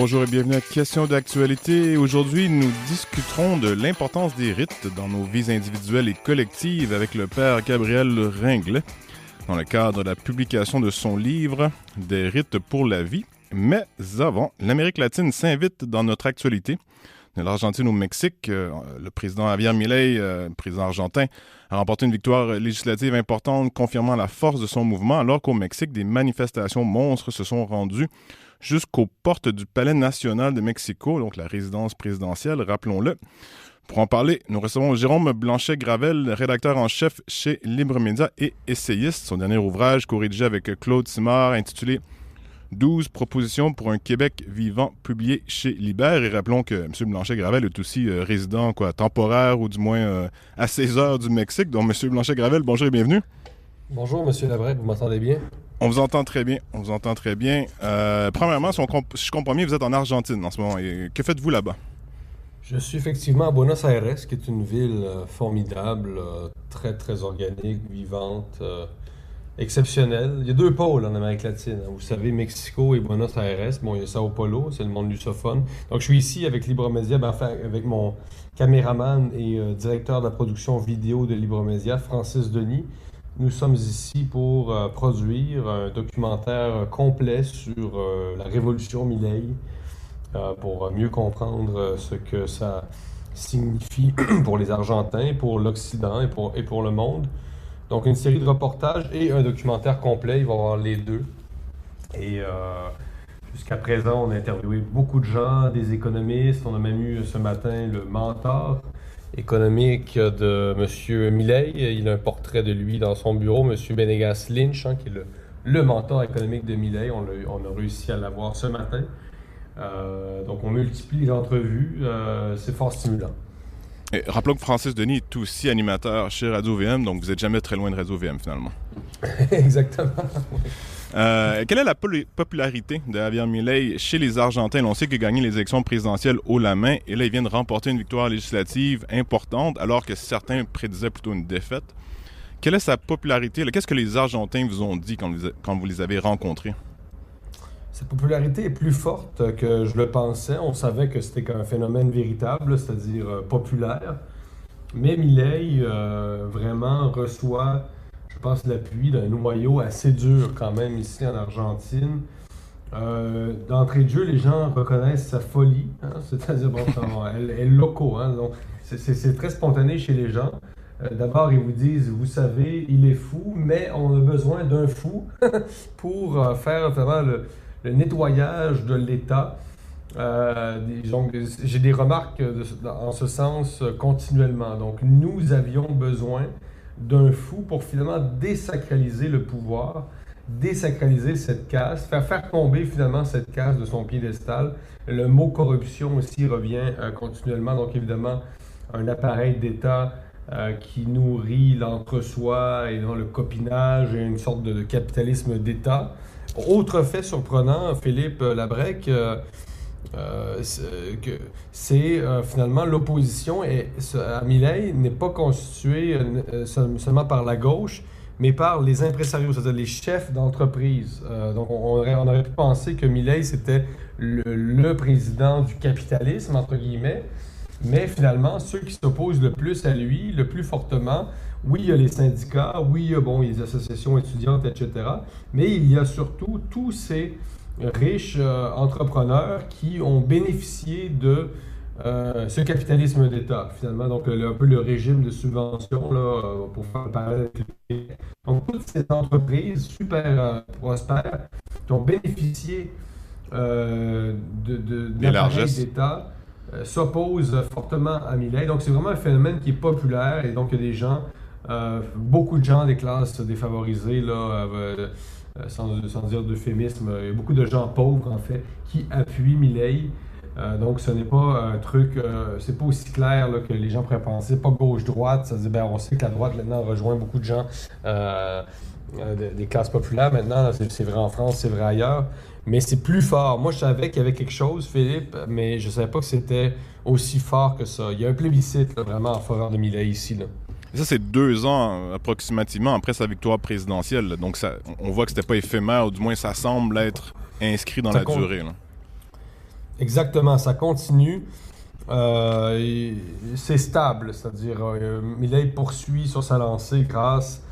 Bonjour et bienvenue à Question d'actualité. Aujourd'hui, nous discuterons de l'importance des rites dans nos vies individuelles et collectives avec le père Gabriel Ringlet dans le cadre de la publication de son livre « Des rites pour la vie ». Mais avant, l'Amérique latine s'invite dans notre actualité. De l'Argentine au Mexique, le président Javier Milei, président argentin, a remporté une victoire législative importante confirmant la force de son mouvement, alors qu'au Mexique, des manifestations monstres se sont rendues jusqu'aux portes du Palais national de Mexico, donc la résidence présidentielle, rappelons-le. Pour en parler, nous recevons Jérôme Blanchet-Gravel, rédacteur en chef chez Libre Média et essayiste. Son dernier ouvrage, co-rédigé avec Claude Simard, intitulé 12 propositions pour un Québec vivant, publié chez Libère. Et rappelons que M. Blanchet-Gravel est aussi résident temporaire, ou du moins à 16 heures du Mexique. Donc, M. Blanchet-Gravel, bonjour et bienvenue. Bonjour, M. Labrec, vous m'entendez bien? On vous entend très bien, Premièrement, si je comprends bien, vous êtes en Argentine en ce moment. Et que faites-vous là-bas? Je suis effectivement à Buenos Aires, qui est une ville formidable, très, très organique, vivante, exceptionnelle. Il y a deux pôles en Amérique latine. Vous savez, Mexico et Buenos Aires. Bon, il y a Sao Paulo, c'est le monde lusophone. Donc, je suis ici avec Libre Média, avec mon caméraman et directeur de la production vidéo de Libre Média, Francis Denis. Nous sommes ici pour produire un documentaire complet sur la révolution Milei, pour mieux comprendre ce que ça signifie pour les Argentins, pour l'Occident et pour le monde. Donc une série de reportages et un documentaire complet, il va y avoir les deux. Et jusqu'à présent, on a interviewé beaucoup de gens, des économistes. On a même eu ce matin le mentor économique de M. Milei. Il a un portrait de lui dans son bureau, M. Benegas Lynch, qui est le mentor économique de Milei. On a réussi à l'avoir ce matin. Donc on multiplie les entrevues, c'est fort stimulant. Et rappelons que Francis Denis est aussi animateur chez Radio-VM, donc vous n'êtes jamais très loin de Radio-VM finalement. Exactement. Quelle est la popularité de Javier Milei chez les Argentins? On sait qu'il a gagné les élections présidentielles haut la main et là, il vient de remporter une victoire législative importante alors que certains prédisaient plutôt une défaite. Quelle est sa popularité? Qu'est-ce que les Argentins vous ont dit quand vous les avez rencontrés? Sa popularité est plus forte que je le pensais. On savait que c'était un phénomène véritable, c'est-à-dire populaire. Mais Milei vraiment reçoit, je pense, l'appui d'un noyau assez dur quand même ici en Argentine. D'entrée de jeu, les gens reconnaissent sa folie, c'est-à-dire elle est loco. Donc c'est très spontané chez les gens. D'abord, ils vous disent, vous savez, il est fou, mais on a besoin d'un fou pour faire vraiment le nettoyage de l'État. J'ai des remarques en ce sens continuellement. Donc, nous avions besoin d'un fou pour finalement désacraliser le pouvoir, désacraliser cette caste, faire tomber finalement cette caste de son piédestal. Le mot corruption aussi revient continuellement. Donc, évidemment, un appareil d'État qui nourrit l'entre-soi et le copinage et une sorte de capitalisme d'État. Autre fait surprenant, Philippe Labrec, c'est finalement l'opposition à Milei n'est pas constituée seulement par la gauche, mais par les impresarios, c'est-à-dire les chefs d'entreprise. Donc on aurait pu penser que Milei c'était le président du capitalisme, entre guillemets, mais finalement, ceux qui s'opposent le plus à lui, le plus fortement, oui, il y a les syndicats, oui, il y a les associations étudiantes, etc. Mais il y a surtout tous ces riches entrepreneurs qui ont bénéficié de ce capitalisme d'État, finalement. Donc, un peu le régime de subvention, là, pour faire le parallèle. Donc, toutes ces entreprises super prospères qui ont bénéficié de l'appareil d'État s'oppose fortement à Milei. Donc, c'est vraiment un phénomène qui est populaire et donc il y a des gens, beaucoup de gens des classes défavorisées, là, sans dire d'euphémisme, il y a beaucoup de gens pauvres, en fait, qui appuient Milei. Donc, ce n'est pas un truc, c'est pas aussi clair là, que les gens pourraient penser, pas gauche-droite. Ça veut dire, on sait que la droite, maintenant, rejoint beaucoup de gens des classes populaires. Maintenant, c'est vrai en France, c'est vrai ailleurs. Mais c'est plus fort. Moi, je savais qu'il y avait quelque chose, Philippe, mais je ne savais pas que c'était aussi fort que ça. Il y a un plébiscite là, vraiment en faveur de Milei ici. Là. Et ça, c'est 2 ans approximativement après sa victoire présidentielle. Là. Donc, on voit que c'était pas éphémère, ou du moins, ça semble être inscrit dans la durée. Là. Exactement, ça continue. C'est stable, c'est-à-dire Milei poursuit sur sa lancée grâce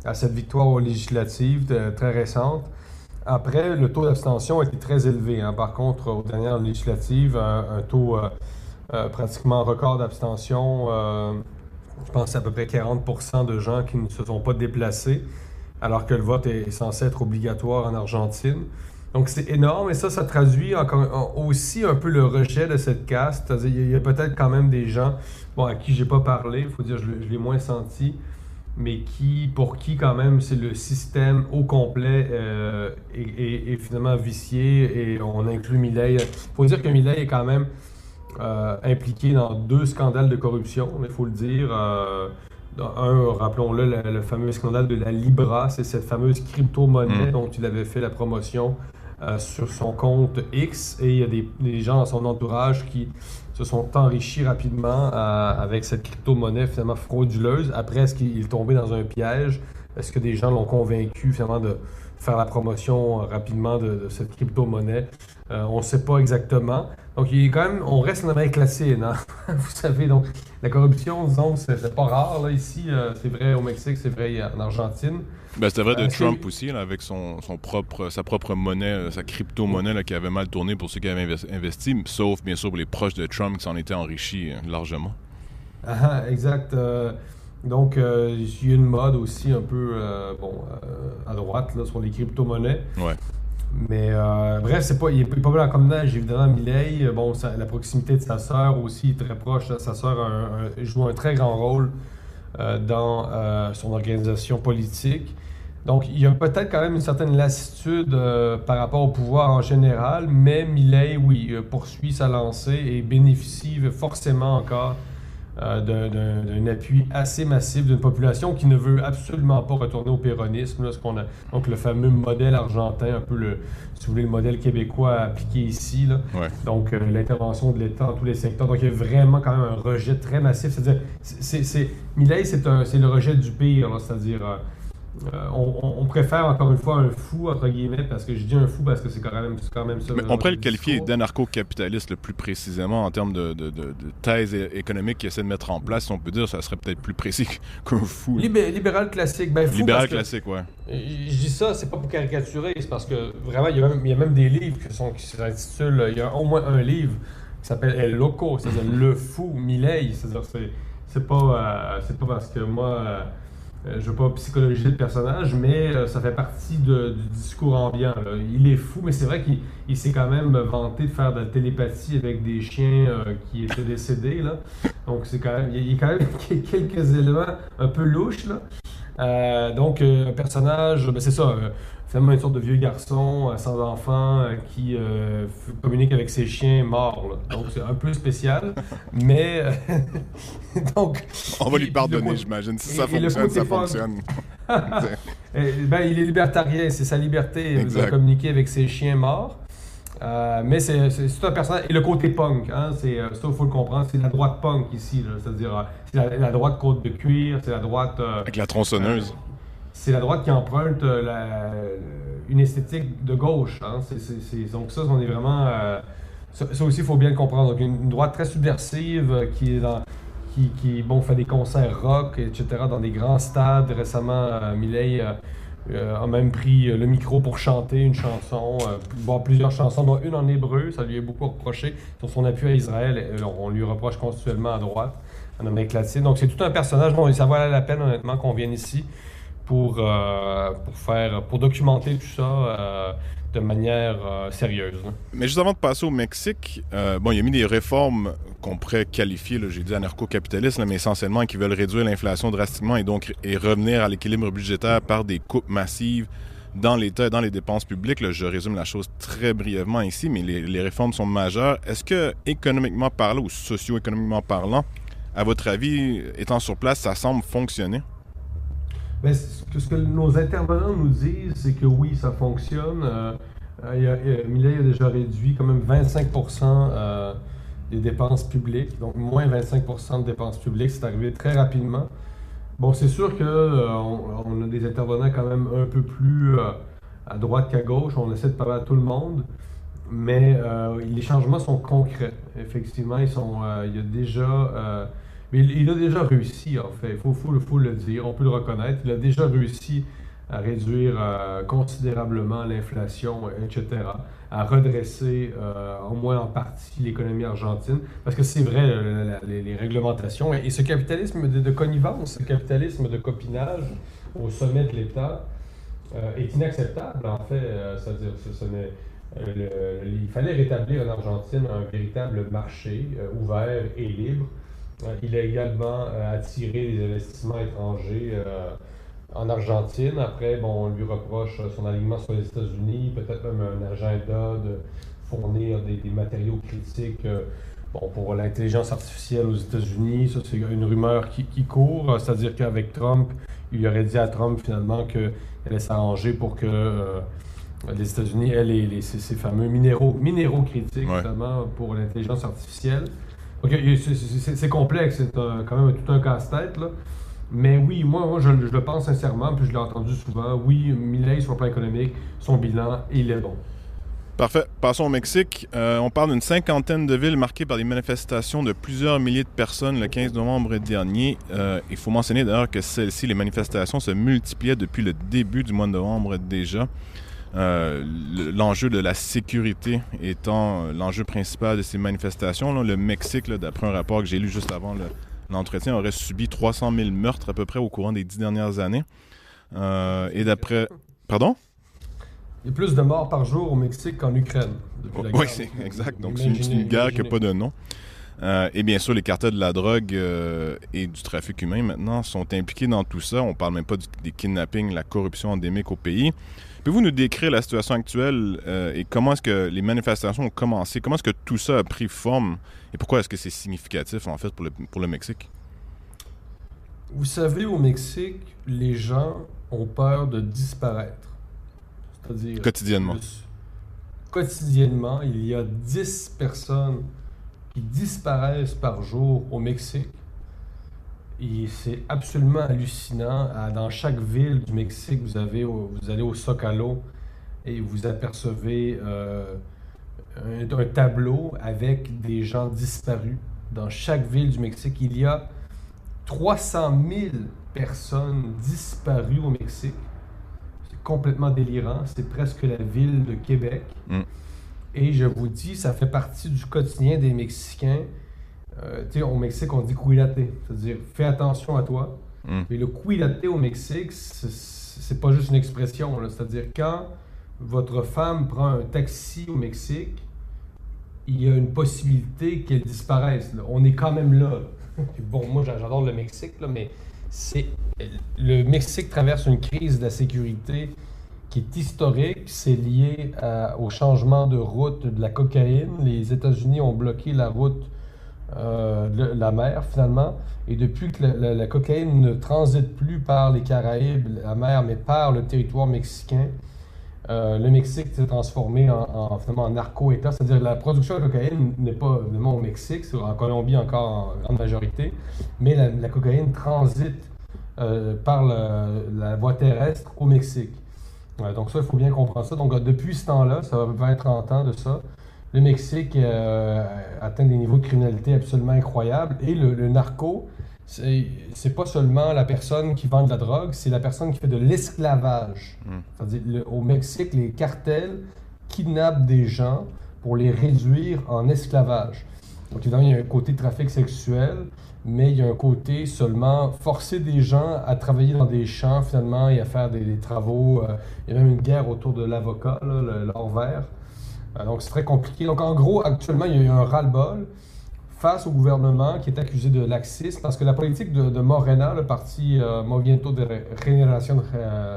à cette victoire aux législatives très récente. Après, le taux d'abstention a été très élevé, hein. Par contre, aux dernières législatives, un taux pratiquement record d'abstention. Je pense que c'est à peu près 40% de gens qui ne se sont pas déplacés, alors que le vote est censé être obligatoire en Argentine. Donc c'est énorme et ça traduit aussi un peu le rejet de cette caste. C'est-à-dire, il y a peut-être quand même des gens, bon, à qui j'ai pas parlé, il faut dire, je l'ai moins senti, mais pour qui quand même c'est le système au complet est finalement vicié et on inclut Milei. Il faut dire que Milei est quand même impliqué dans 2 scandales de corruption, il faut le dire. Rappelons-le, le fameux scandale de la Libra, c'est cette fameuse crypto-monnaie dont il avait fait la promotion sur son compte X, et il y a des gens dans son entourage qui se sont enrichis rapidement avec cette crypto-monnaie finalement frauduleuse. Après, est-ce qu'il est tombé dans un piège? Est-ce que des gens l'ont convaincu finalement de faire la promotion rapidement de cette crypto-monnaie? On ne sait pas exactement. Donc, on reste en Amérique latine, hein? Vous savez, donc la corruption, disons, c'est pas rare là, ici. C'est vrai au Mexique, c'est vrai en Argentine. Ben, c'était vrai de Trump aussi, là, avec sa propre monnaie, sa crypto-monnaie là, qui avait mal tourné pour ceux qui avaient investi, sauf bien sûr pour les proches de Trump qui s'en étaient enrichis largement. Exact. Donc, il y a une mode aussi un peu à droite là, sur les crypto-monnaies. Ouais. Mais bref, il est pas mal comme neige, évidemment, Milei. Bon, la proximité de sa sœur aussi, très proche. Sa sœur joue un très grand rôle dans son organisation politique. Donc, il y a peut-être quand même une certaine lassitude par rapport au pouvoir en général, mais Milei, oui, poursuit sa lancée et bénéficie forcément encore d'un appui assez massif d'une population qui ne veut absolument pas retourner au péronisme, là, donc le fameux modèle argentin, un peu si vous voulez, le modèle québécois appliqué ici, là. Ouais. Donc l'intervention de l'État dans tous les secteurs. Donc il y a vraiment quand même un rejet très massif. C'est-à-dire, Milei, c'est le rejet du pire, là, c'est-à-dire on préfère encore une fois un fou, entre guillemets, parce que je dis un fou parce que c'est quand même ça. Mais on pourrait le qualifier d'anarcho-capitaliste le plus précisément en termes de thèse économique qu'il essaie de mettre en place. Si on peut dire, ça serait peut-être plus précis qu'un fou. Libéral classique. Ben, fou libéral classique, ouais. Je dis ça, c'est pas pour caricaturer, c'est parce que vraiment, il y a même des livres qui s'intitulent. Il y a au moins un livre qui s'appelle El Loco, c'est-à-dire Le Fou, Milei. C'est-à-dire, c'est pas parce que moi. Je veux pas psychologiser le personnage, mais ça fait partie du discours ambiant, là. Il est fou, mais c'est vrai qu'il s'est quand même vanté de faire de la télépathie avec des chiens qui étaient décédés, là. Donc il y a quand même quelques éléments un peu louches, là. Donc un personnage, ben c'est ça, finalement une sorte de vieux garçon sans enfant qui communique avec ses chiens morts, là. Donc c'est un peu spécial, mais donc on va lui pardonner, j'imagine. Si ça fonctionne, ça fonctionne. Ben, il est libertarien, c'est sa liberté de communiquer avec ses chiens morts. Mais c'est un personnage. Et le côté punk, hein, ça, il faut le comprendre, c'est la droite punk ici, là. C'est-à-dire, c'est la droite côte de cuir, c'est la droite. Avec la tronçonneuse. C'est la droite qui emprunte une esthétique de gauche, hein. Donc, ça, on est vraiment. Ça aussi, il faut bien le comprendre. Donc, une droite très subversive qui fait des concerts rock, etc., dans des grands stades. Récemment, Milei a même pris le micro pour chanter une chanson, plusieurs chansons, dont une en hébreu. Ça lui est beaucoup reproché sur son appui à Israël. On lui reproche constitutionnellement à droite, en Amérique latine. Donc c'est tout un personnage. Bon, ça valait la peine, honnêtement, qu'on vienne ici pour documenter tout ça de manière sérieuse, hein. Mais juste avant de passer au Mexique, il a mis des réformes qu'on pourrait qualifier, là, j'ai dit anarcho-capitalistes, mais essentiellement qui veulent réduire l'inflation drastiquement et revenir à l'équilibre budgétaire par des coupes massives dans l'État et dans les dépenses publiques. Là, je résume la chose très brièvement ici, mais les réformes sont majeures. Est-ce que, économiquement parlant ou socio-économiquement parlant, à votre avis, étant sur place, ça semble fonctionner? Ben, ce que nos intervenants nous disent, c'est que oui, ça fonctionne. Milei a déjà réduit quand même 25% des dépenses publiques, donc moins 25% de dépenses publiques, c'est arrivé très rapidement. Bon, c'est sûr qu'on a des intervenants quand même un peu plus à droite qu'à gauche, on essaie de parler à tout le monde. Mais les changements sont concrets. Effectivement, il y a déjà, mais il a déjà réussi, en fait. Il faut le dire, on peut le reconnaître. Il a déjà réussi à réduire considérablement l'inflation, etc., à redresser, au moins en partie, l'économie argentine. Parce que c'est vrai, les réglementations et ce capitalisme de connivence, ce capitalisme de copinage au sommet de l'État est inacceptable, en fait. C'est-à-dire, il fallait rétablir en Argentine un véritable marché ouvert et libre. Il a également attiré des investissements étrangers en Argentine. Après, bon, on lui reproche son alignement sur les États-Unis, peut-être même un agenda de fournir des matériaux critiques bon, pour l'intelligence artificielle aux États-Unis. Ça, c'est une rumeur qui court. C'est-à-dire qu'avec Trump, il aurait dit à Trump finalement qu'il allait s'arranger pour que les États-Unis aient ces fameux minéraux critiques, Ouais. notamment pour l'intelligence artificielle. Donc, c'est complexe, c'est quand même tout un casse-tête, là. Mais oui, moi je le pense sincèrement, puis je l'ai entendu souvent. Oui, Milei, sur le plan économique, son bilan, il est bon. Parfait. Passons au Mexique. On parle d'une cinquantaine de villes marquées par des manifestations de plusieurs milliers de personnes le 15 novembre dernier. Il faut mentionner d'ailleurs que celles-ci, les manifestations, se multipliaient depuis le début du mois de novembre déjà. L'enjeu de la sécurité étant l'enjeu principal de ces manifestations. Là, le Mexique, là, d'après un rapport que j'ai lu juste avant l'entretien, aurait subi 300 000 meurtres à peu près au courant des 10 dernières années. Et d'après... Pardon? Il y a plus de morts par jour au Mexique qu'en Ukraine depuis la guerre. Oui, c'est exact. Donc, c'est une guerre qui n'a pas de nom. Et bien sûr, les cartels de la drogue et du trafic humain, maintenant, sont impliqués dans tout ça. On ne parle même pas des kidnappings, la corruption endémique au pays. Pouvez-vous nous décrire la situation actuelle et comment est-ce que les manifestations ont commencé? Comment est-ce que tout ça a pris forme? Et pourquoi est-ce que c'est significatif, en fait, pour le Mexique? Vous savez, au Mexique, les gens ont peur de disparaître. C'est-à-dire, Quotidiennement. quotidiennement, il y a 10 personnes qui disparaissent par jour au Mexique. Et c'est absolument hallucinant. Dans chaque ville du Mexique, vous allez au Zocalo et vous apercevez un tableau avec des gens disparus. Dans chaque ville du Mexique, il y a 300 000 personnes disparues au Mexique. C'est complètement délirant. C'est presque la ville de Québec. Mm. Et je vous dis, ça fait partie du quotidien des Mexicains. Tu sais, au Mexique, on dit cuídate, c'est-à-dire fais attention à toi. Mm. Mais le cuídate au Mexique, c'est pas juste une expression, là. C'est-à-dire quand votre femme prend un taxi au Mexique, il y a une possibilité qu'elle disparaisse, là. On est quand même là. Puis bon, moi j'adore le Mexique, là, mais le Mexique traverse une crise de la sécurité qui est historique. C'est lié au changement de route de la cocaïne. Les États-Unis ont bloqué la route de la mer finalement. Et depuis que la cocaïne ne transite plus par les Caraïbes, la mer, mais par le territoire mexicain, le Mexique s'est transformé finalement en narco-État. C'est-à-dire que la production de cocaïne n'est pas vraiment au Mexique, c'est en Colombie encore en grande majorité, mais la cocaïne transite par la voie terrestre au Mexique. Donc ça, il faut bien comprendre ça. Donc depuis ce temps-là, ça va à peu près 30 ans de ça, le Mexique atteint des niveaux de criminalité absolument incroyables. Et le narco, c'est pas seulement la personne qui vend de la drogue, c'est la personne qui fait de l'esclavage. Mm. C'est-à-dire, au Mexique, les cartels kidnappent des gens pour les réduire en esclavage. Donc évidemment, il y a un côté trafic sexuel, mais il y a un côté seulement forcer des gens à travailler dans des champs finalement et à faire des travaux. Il y a même une guerre autour de l'avocat, l'or vert. Donc c'est très compliqué. Donc en gros, actuellement, il y a eu un ras-le-bol face au gouvernement qui est accusé de laxisme parce que la politique de Morena, le parti Movimiento de Regeneración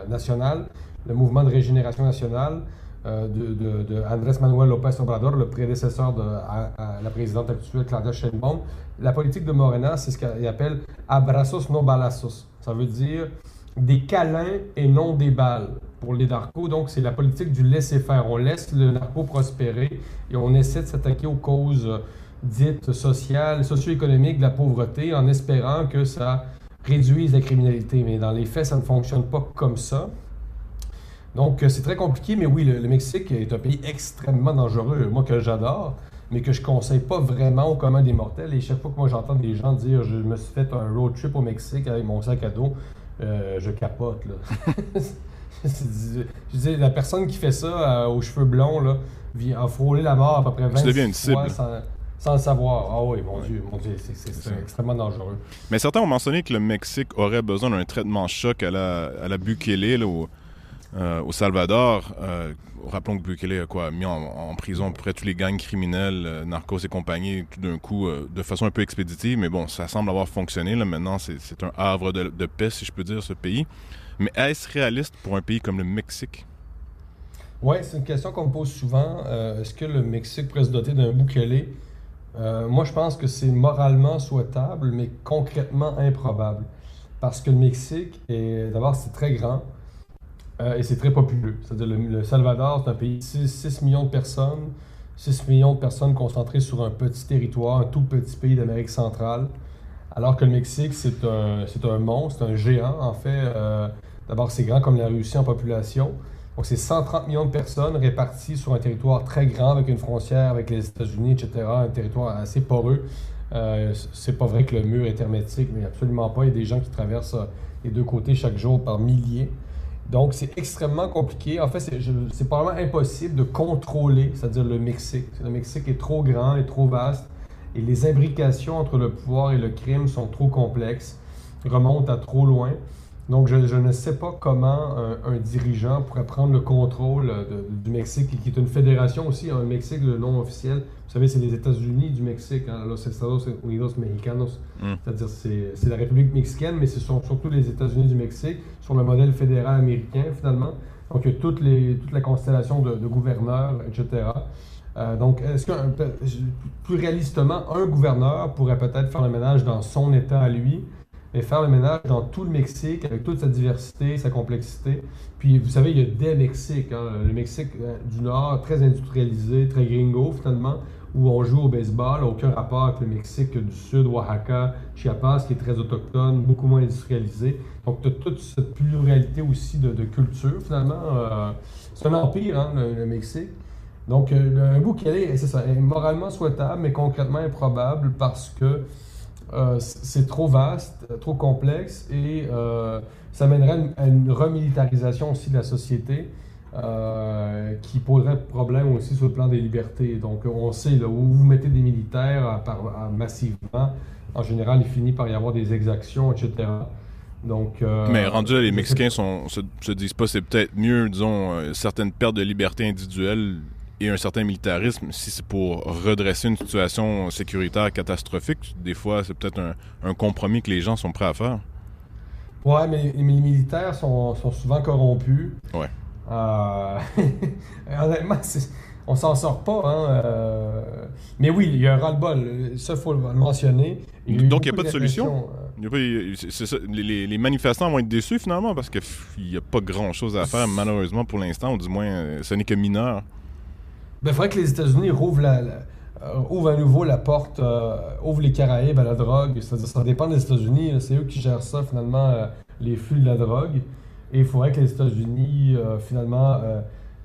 Nacional, le mouvement de régénération nationale de Andrés Manuel López Obrador, le prédécesseur de la présidente actuelle Claudia Sheinbaum, la politique de Morena, c'est ce qu'il appelle abrazos no balazos. Ça veut dire des câlins et non des balles pour les narcos. Donc, c'est la politique du laisser-faire. On laisse le narco prospérer et on essaie de s'attaquer aux causes dites sociales, socio-économiques de la pauvreté en espérant que ça réduise la criminalité. Mais dans les faits, ça ne fonctionne pas comme ça. Donc, c'est très compliqué, mais oui, le Mexique est un pays extrêmement dangereux, moi que j'adore, mais que je conseille pas vraiment au commun des mortels. Et chaque fois que moi j'entends des gens dire je me suis fait un road trip au Mexique avec mon sac à dos, je capote, là. Je dis, la personne qui fait ça aux cheveux blonds, là, a frôlé la mort à peu près Tu deviens 26 une cible. fois sans le savoir. Ah oui, Ouais, mon Dieu, c'est ça. c'est extrêmement dangereux. Mais certains ont mentionné que le Mexique aurait besoin d'un traitement choc à la Bukele, là, au Salvador. Rappelons que Bukele a quoi, mis en prison à peu près tous les gangs criminels, narcos et compagnie, tout d'un coup, de façon un peu expéditive. Mais bon, ça semble avoir fonctionné. Là. Maintenant, c'est un havre de paix, si je peux dire, ce pays. Mais est-ce réaliste pour un pays comme le Mexique? Oui, c'est une question qu'on me pose souvent. Est-ce que le Mexique pourrait se doter d'un Bukele? Moi, je pense que c'est moralement souhaitable, mais concrètement improbable. Parce que le Mexique, d'abord, c'est très grand. Et c'est très populeux. C'est-à-dire le Salvador, c'est un pays de 6 millions de personnes. 6 millions de personnes concentrées sur un petit territoire, un tout petit pays d'Amérique centrale. Alors que le Mexique, c'est un monstre, un géant, en fait. D'abord, c'est grand comme la Russie en population. Donc, c'est 130 millions de personnes réparties sur un territoire très grand avec une frontière avec les États-Unis, etc. Un territoire assez poreux. C'est pas vrai que le mur est hermétique, mais absolument pas. Il y a des gens qui traversent les deux côtés chaque jour par milliers. Donc, c'est extrêmement compliqué. En fait, c'est probablement impossible de contrôler, c'est-à-dire le Mexique. Le Mexique est trop grand et trop vaste, et les imbrications entre le pouvoir et le crime sont trop complexes, remontent à trop loin. Donc, je ne sais pas comment un dirigeant pourrait prendre le contrôle du Mexique, qui est une fédération aussi, un Mexique, le nom officiel. Vous savez, c'est les États-Unis du Mexique, hein, Los Estados Unidos Mexicanos. C'est-à-dire, c'est la République mexicaine, mais ce sont surtout les États-Unis du Mexique, sur le modèle fédéral américain, finalement. Donc, il y a toute la constellation de gouverneurs, etc. Donc, est-ce que, plus réalistement, un gouverneur pourrait peut-être faire le ménage dans son État à lui, mais faire le ménage dans tout le Mexique, avec toute sa diversité, sa complexité. Puis, vous savez, il y a des Mexiques, hein, le Mexique du Nord, très industrialisé, très gringo, finalement, où on joue au baseball, aucun rapport avec le Mexique du Sud, Oaxaca, Chiapas, qui est très autochtone, beaucoup moins industrialisé. Donc, tu as toute cette pluralité aussi de culture, finalement. C'est un empire, hein, le Mexique. Donc, un Bukele, c'est ça, est moralement souhaitable, mais concrètement improbable parce que c'est trop vaste, trop complexe et ça mènerait à une remilitarisation aussi de la société qui poserait problème aussi sur le plan des libertés. Donc, on sait, là, où vous mettez des militaires massivement, en général, il finit par y avoir des exactions, etc. Donc, Mais rendu là, les Mexicains se disent pas c'est peut-être mieux, disons, certaines pertes de liberté individuelle et un certain militarisme, si c'est pour redresser une situation sécuritaire catastrophique. Des fois, c'est peut-être un compromis que les gens sont prêts à faire. ouais, mais les militaires sont souvent corrompus. Ouais. Euh, Honnêtement, on s'en sort pas. Hein, mais oui, il y a un ras-le-bol. Ça, il faut le mentionner. Donc, il n'y a pas de solution. C'est ça. Les manifestants vont être déçus finalement parce qu'il n'y a pas grand-chose à faire, malheureusement, pour l'instant, ou du moins, ce n'est que mineur. Ben, il faudrait que les États-Unis ouvrent à nouveau la porte, ouvrent les Caraïbes à la drogue. C'est-à-dire, ça dépend des États-Unis. C'est eux qui gèrent ça, finalement, les flux de la drogue. Et il faudrait que les États-Unis, finalement,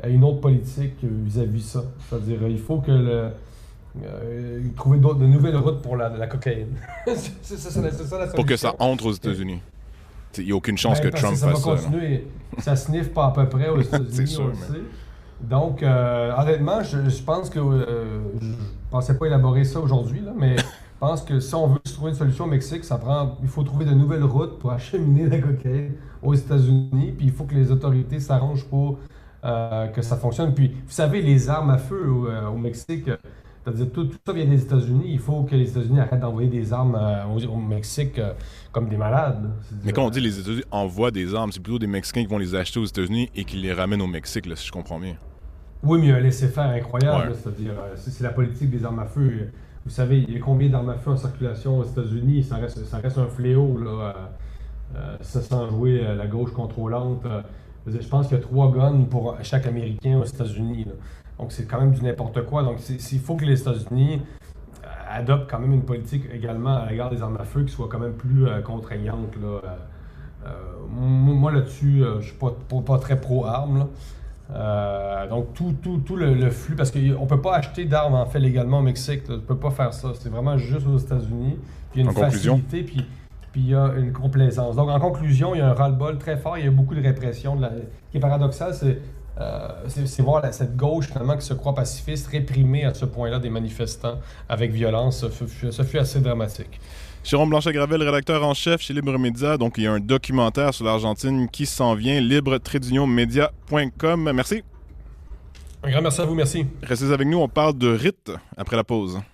aient une autre politique vis-à-vis ça. C'est-à-dire, il faut que trouver de nouvelles routes pour la cocaïne. C'est ça la solution. Pour que ça entre aux États-Unis. Il n'y a aucune chance que Parce Trump ça va fasse ça. continuer. Ça sniffe pas à peu près aux États-Unis, C'est sûr, on le mais- sait. Donc, honnêtement, je pense que je pensais pas élaborer ça aujourd'hui, là, mais je pense que si on veut se trouver une solution au Mexique, il faut trouver de nouvelles routes pour acheminer la cocaïne aux États-Unis, puis il faut que les autorités s'arrangent pour que ça fonctionne. Puis, vous savez, les armes à feu au Mexique, c'est-à-dire tout ça vient des États-Unis. Il faut que les États-Unis arrêtent d'envoyer des armes au Mexique comme des malades, là. Mais quand on dit les États-Unis envoient des armes, c'est plutôt des Mexicains qui vont les acheter aux États-Unis et qui les ramènent au Mexique, là, si je comprends bien. Oui, mais il y a un laisser-faire incroyable, Ouais. là, c'est-à-dire, c'est la politique des armes à feu. Vous savez, il y a combien d'armes à feu en circulation aux États-Unis? Ça reste un fléau, là, ça sans jouer la gauche contrôlante. Je pense qu'il y a 3 guns pour chaque Américain aux États-Unis, là. Donc, c'est quand même du n'importe quoi. Donc, il faut que les États-Unis adoptent quand même une politique également à l'égard des armes à feu qui soit quand même plus contraignante, là. Moi là-dessus, je suis pas très pro-armes, là. Donc tout le flux, parce qu'on ne peut pas acheter d'armes en fait légalement au Mexique, là. On ne peut pas faire ça. C'est vraiment juste aux États-Unis. Puis il y a une facilité, puis il y a une complaisance. Donc en conclusion, il y a un ras-le-bol très fort, il y a beaucoup de répression. Ce qui est paradoxal, c'est voir cette gauche finalement qui se croit pacifiste réprimer à ce point-là des manifestants avec violence. Ça fut assez dramatique. Jérôme Blanchet-Gravel, rédacteur en chef chez Libre Média. Donc, il y a un documentaire sur l'Argentine qui s'en vient, libre-media.com. Merci. Un grand merci à vous, merci. Restez avec nous, on parle de rite après la pause.